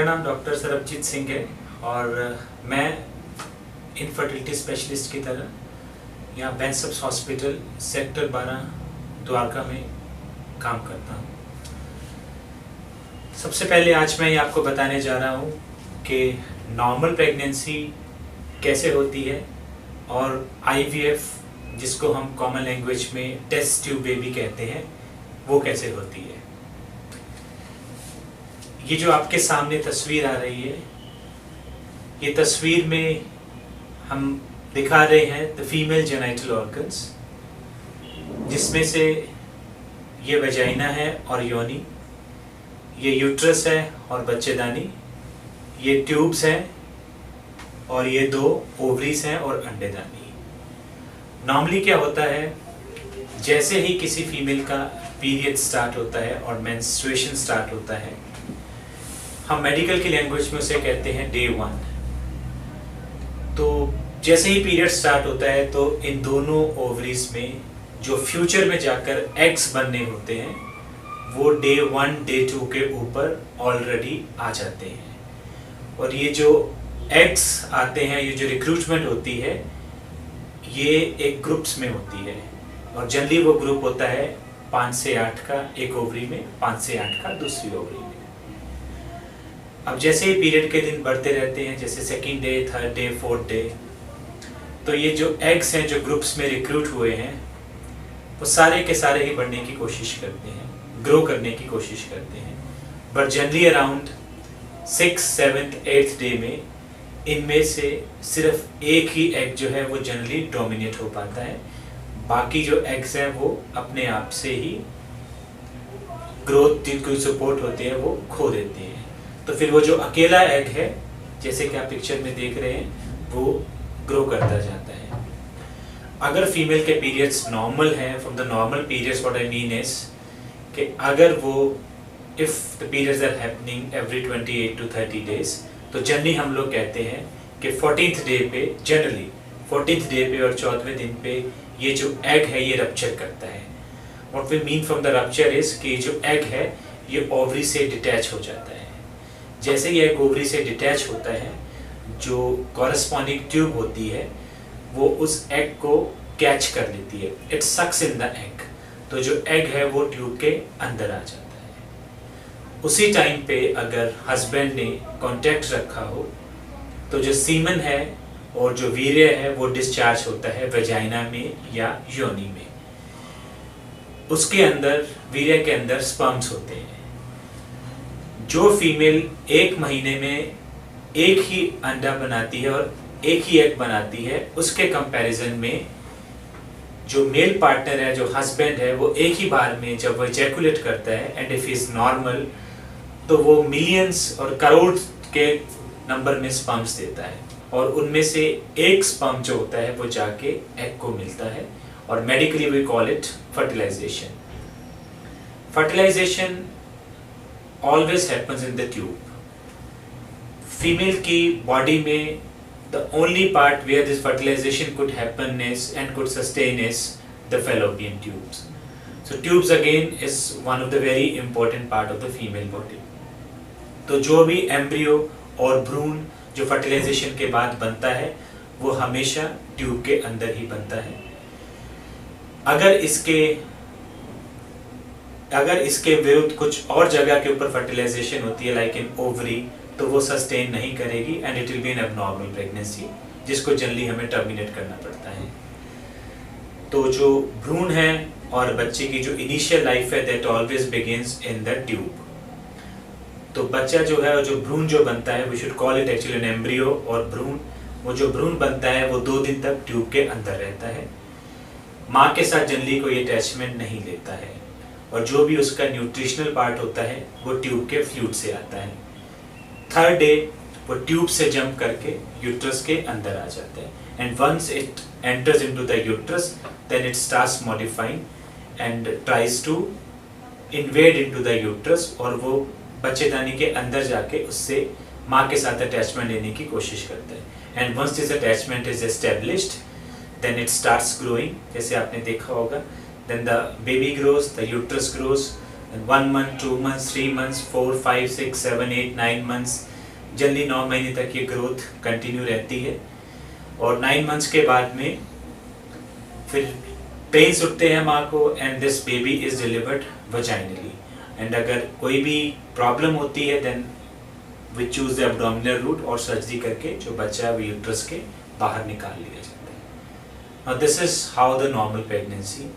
नाम डॉक्टर सरबजीत सिंह है और मैं इनफर्टिलिटी स्पेशलिस्ट की तरह यहाँ बेंसप्स हॉस्पिटल सेक्टर 12 द्वारका में काम करता हूँ। सबसे पहले आज मैं आपको बताने जा रहा हूँ कि नॉर्मल प्रेगनेंसी कैसे होती है और IVF जिसको हम कॉमन लैंग्वेज में टेस्ट ट्यूब बेबी कहते हैं वो कैसे होती है। ये जो आपके सामने तस्वीर आ रही है, ये तस्वीर में हम दिखा रहे हैं द फीमेल जेनिटल ऑर्गन्स, जिसमें से ये वजाइना है और योनि, ये यूट्रस है और बच्चेदानी, ये ट्यूब्स हैं और ये 2 ओवरीज हैं और अंडेदानी। नॉर्मली क्या होता है, जैसे ही किसी फीमेल का पीरियड स्टार्ट होता है और मेंस्ट्रुएशन स्टार्ट होता है, हम मेडिकल की लैंग्वेज में उसे कहते हैं डे 1। तो जैसे ही पीरियड स्टार्ट होता है तो इन दोनों ओवरीज में जो फ्यूचर में जाकर एग्स बनने होते हैं वो डे 1 डे 2 के ऊपर ऑलरेडी आ जाते हैं। और ये जो एग्स आते हैं, ये जो रिक्रूटमेंट होती है, ये एक ग्रुप्स में होती है और जनरली वो ग्रुप होता है 5 से 8 का एक ओवरी में, 5 से 8 का दूसरी ओवरी में। अब जैसे ही पीरियड के दिन बढ़ते रहते हैं, जैसे second day, third day, fourth day, तो ये जो एग्स हैं जो ग्रुप्स में रिक्रूट हुए हैं वो सारे के सारे ही बढ़ने की कोशिश करते हैं, ग्रो करने की कोशिश करते हैं। But generally around 6th, 7th, 8th day में इनमें से सिर्फ एक ही एग जो है वो जनरली डोमिनेट हो पाता है। बाकी जो एग्स हैं वो अपने आप से ही ग्रोथ की सपोर्ट होते हैं वो खो देते हैं। तो फिर वो जो अकेला एग है, जैसे कि आप पिक्चर में देख रहे हैं, वो ग्रो करता जाता है। अगर फीमेल के पीरियड्स नॉर्मल हैं, from the normal periods what I mean is कि अगर वो if the periods are happening every 28 to 30 days, तो जनरली हम लोग कहते हैं कि 14th डे पे, जनरली 14th डे पे और 14वें दिन पे ये जो एग है ये रप्चर करता है। What we mean from the rupture is कि जो एग है ये ओवरी से डिटैच हो जाता है। जैसे ही एग ओवरी से डिटैच होता है, जो कॉरेस्पॉन्डिंग ट्यूब होती है वो उस एग को कैच कर लेती है, it sucks in the egg. तो जो एग है वो ट्यूब के अंदर आ जाता है। उसी टाइम पे अगर हस्बैंड ने कांटेक्ट रखा हो तो जो सीमन है और जो वीर्य है वो डिस्चार्ज होता है वेजाइना में या योनि में। उसके अंदर, वीर्य के अंदर स्पर्म्स होते हैं। जो फीमेल 1 महीने में एक ही अंडा बनाती है और एक ही एग बनाती है, उसके कंपैरिजन में जो मेल पार्टनर है, जो हस्बैंड है, वो एक ही बार में जब वो इजैकुलेट करता है एंड इफ इज नॉर्मल तो वो मिलियंस और करोड़ के नंबर में स्पर्म्स देता है और उनमें से एक स्पर्म जो होता है वो जाके एग को मिलता है और medically we call it fertilisation. Fertilisation always happens in the tube. Female की बॉडी में the only part where this fertilization could happen is and could sustain is the fallopian tubes. So tubes again is one of the very important part of the female body. तो जो भी embryo और भ्रूण जो fertilisation के बाद बनता है वो हमेशा ट्यूब के अंदर ही बनता है। अगर इसके विरुद्ध कुछ और जगह के ऊपर फर्टिलाइजेशन होती है लाइक इन ओवरी, तो वो सस्टेन नहीं करेगी and it will be N abnormal pregnancy, जिसको जनरली हमें टर्मिनेट करना पड़ता है। तो जो भ्रूण है और बच्चे की जो इनिशियल लाइफ है that always begins in the tube. तो बच्चा जो है, जो भ्रूण जो बनता है, we should call it actually an embryo और भ्रूण, वो जो भ्रूण बनता है वो 2 दिन तक ट्यूब के अंदर रहता है। माँ के साथ जनरली कोई अटैचमेंट नहीं लेता है और जो भी उसका न्यूट्रिशनल पार्ट होता है वो ट्यूब के फ्लूइड से आता है। 3rd डे वो ट्यूब से जंप करके यूट्रस के अंदर आ जाता है and once it enters into the uterus then it starts modifying and tries to invade into the uterus और वो बच्चेदानी के अंदर जाके उससे माँ के साथ अटैचमेंट लेने की कोशिश करता है and once this attachment is established then it starts growing. जैसे आपने देखा होगा, then the baby grows, the uterus grows, and 1 month, 2 months, 3 months, 4, 5, 6, 7, 8, 9 months, generally 9 महीने तक ये ग्रोथ कंटिन्यू रहती है और 9 मंथ्स के बाद में फिर पेन्स उठते हैं माँ को and this baby is delivered vaginally. And अगर कोई भी प्रॉब्लम होती है then we choose the abdominal route और सर्जरी करके जो बच्चा यूट्रस के बाहर निकाल लिया जाता है। This is how the normal pregnancy